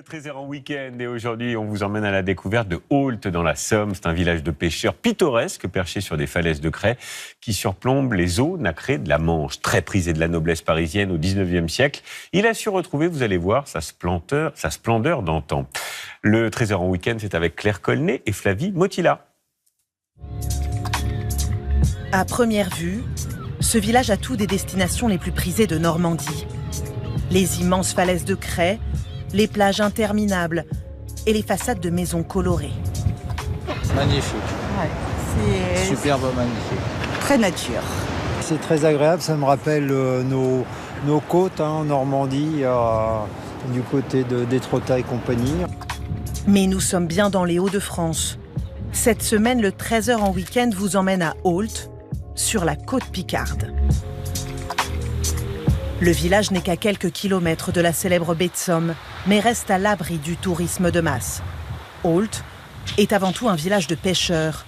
Trésor en week-end et aujourd'hui on vous emmène à la découverte de Ault dans la Somme. C'est un village de pêcheurs pittoresque perché sur des falaises de craie qui surplombent les eaux nacrées de la Manche. Très prisé de la noblesse parisienne au 19e siècle, il a su retrouver, vous allez voir, sa splendeur d'antan. Le Trésor en week-end, c'est avec Claire Colnet et Flavie Motilla. À première vue, ce village a tout des destinations les plus prisées de Normandie. Les immenses falaises de craie, les plages interminables et les façades de maisons colorées. Magnifique. Ouais, c'est superbe, magnifique. Très nature. C'est très agréable, ça me rappelle nos côtes en Normandie, du côté d'Étretat et compagnie. Mais nous sommes bien dans les Hauts-de-France. Cette semaine, le Trésor en week-end vous emmène à Ault, sur la côte picarde. Le village n'est qu'à quelques kilomètres de la célèbre baie de Somme, mais reste à l'abri du tourisme de masse. Ault est avant tout un village de pêcheurs,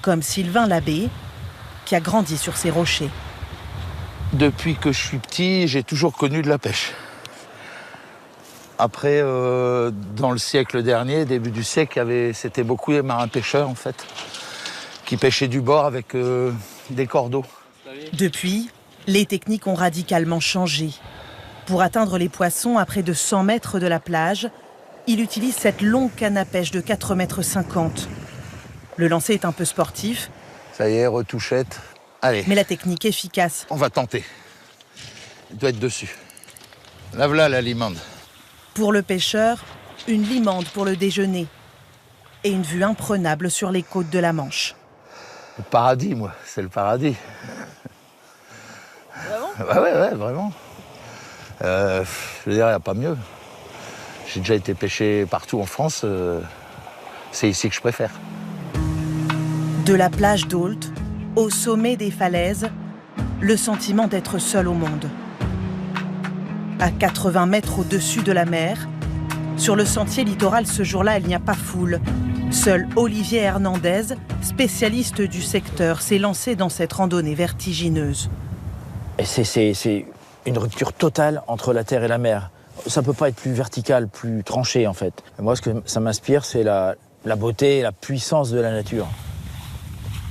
comme Sylvain Labbé, qui a grandi sur ces rochers. Depuis que je suis petit, j'ai toujours connu de la pêche. Après, dans le siècle dernier, début du siècle, c'était beaucoup les marins-pêcheurs, en fait, qui pêchaient du bord avec des cordeaux. Depuis, les techniques ont radicalement changé. Pour atteindre les poissons à près de 100 mètres de la plage, il utilise cette longue canne à pêche de 4,50 m. Le lancer est un peu sportif. Ça y est, retouchette. Allez. Mais la technique est efficace. On va tenter. Il doit être dessus. Là, voilà la limande. Pour le pêcheur, une limande pour le déjeuner. Et une vue imprenable sur les côtes de la Manche. Le paradis, moi, c'est le paradis. Vraiment ? Ouais, vraiment. Je veux dire, il n'y a pas mieux. J'ai déjà été pêcher partout en France. C'est ici que je préfère. De la plage d'Ault, au sommet des falaises, le sentiment d'être seul au monde. À 80 mètres au-dessus de la mer, sur le sentier littoral ce jour-là, il n'y a pas foule. Seul Olivier Hernandez, spécialiste du secteur, s'est lancé dans cette randonnée vertigineuse. C'est une rupture totale entre la terre et la mer. Ça ne peut pas être plus vertical, plus tranché en fait. Et moi, ce que ça m'inspire, c'est la beauté et la puissance de la nature.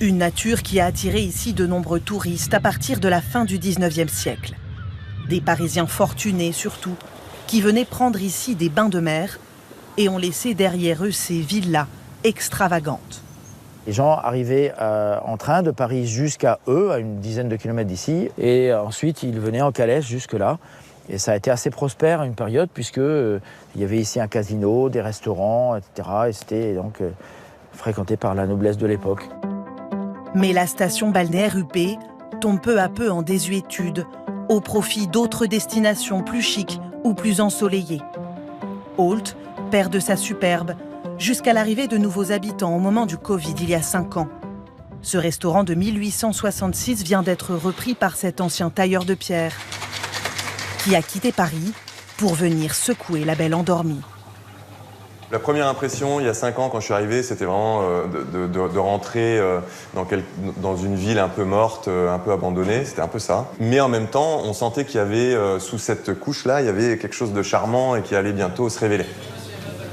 Une nature qui a attiré ici de nombreux touristes à partir de la fin du 19e siècle. Des Parisiens fortunés surtout, qui venaient prendre ici des bains de mer et ont laissé derrière eux ces villas extravagantes. Les gens arrivaient en train de Paris jusqu'à eux, à une dizaine de kilomètres d'ici, et ensuite ils venaient en calèche jusque-là. Et ça a été assez prospère à une période, puisqu'il y avait ici un casino, des restaurants, etc. Et c'était donc fréquenté par la noblesse de l'époque. Mais la station balnéaire huppé tombe peu à peu en désuétude, au profit d'autres destinations plus chics ou plus ensoleillées. Ault perd de sa superbe, jusqu'à l'arrivée de nouveaux habitants au moment du Covid il y a 5 ans. Ce restaurant de 1866 vient d'être repris par cet ancien tailleur de pierre, qui a quitté Paris pour venir secouer la belle endormie. La première impression, il y a 5 ans, quand je suis arrivé, c'était vraiment de rentrer dans une ville un peu morte, un peu abandonnée, c'était un peu ça. Mais en même temps, on sentait qu'il y avait, sous cette couche-là, il y avait quelque chose de charmant et qui allait bientôt se révéler.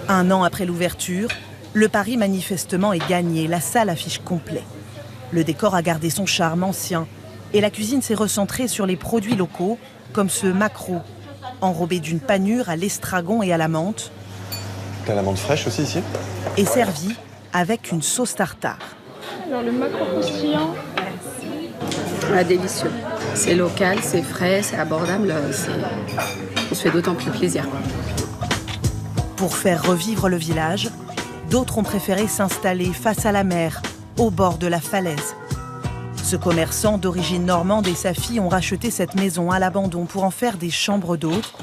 1 an après l'ouverture, le pari manifestement est gagné, la salle affiche complet. Le décor a gardé son charme ancien et la cuisine s'est recentrée sur les produits locaux, comme ce maquereau, enrobé d'une panure à l'estragon et à la menthe. T'as la menthe fraîche aussi ici ? Et servi avec une sauce tartare. Alors le maquereau croustillant. Ah, délicieux. C'est local, c'est frais, c'est abordable. On se fait d'autant plus plaisir. Pour faire revivre le village, d'autres ont préféré s'installer face à la mer, au bord de la falaise. Ce commerçant d'origine normande et sa fille ont racheté cette maison à l'abandon pour en faire des chambres d'hôtes,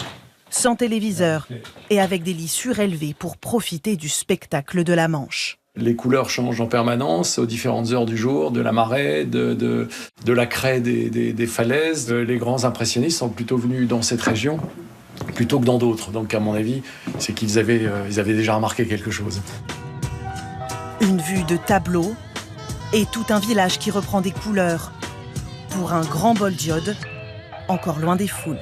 sans téléviseur et avec des lits surélevés pour profiter du spectacle de la Manche. Les couleurs changent en permanence aux différentes heures du jour, de la marée, de la craie des falaises. Les grands impressionnistes sont plutôt venus dans cette région plutôt que dans d'autres. Donc à mon avis, c'est qu'ils avaient déjà remarqué quelque chose. Une vue de tableau et tout un village qui reprend des couleurs pour un grand bol d'iode, encore loin des foules.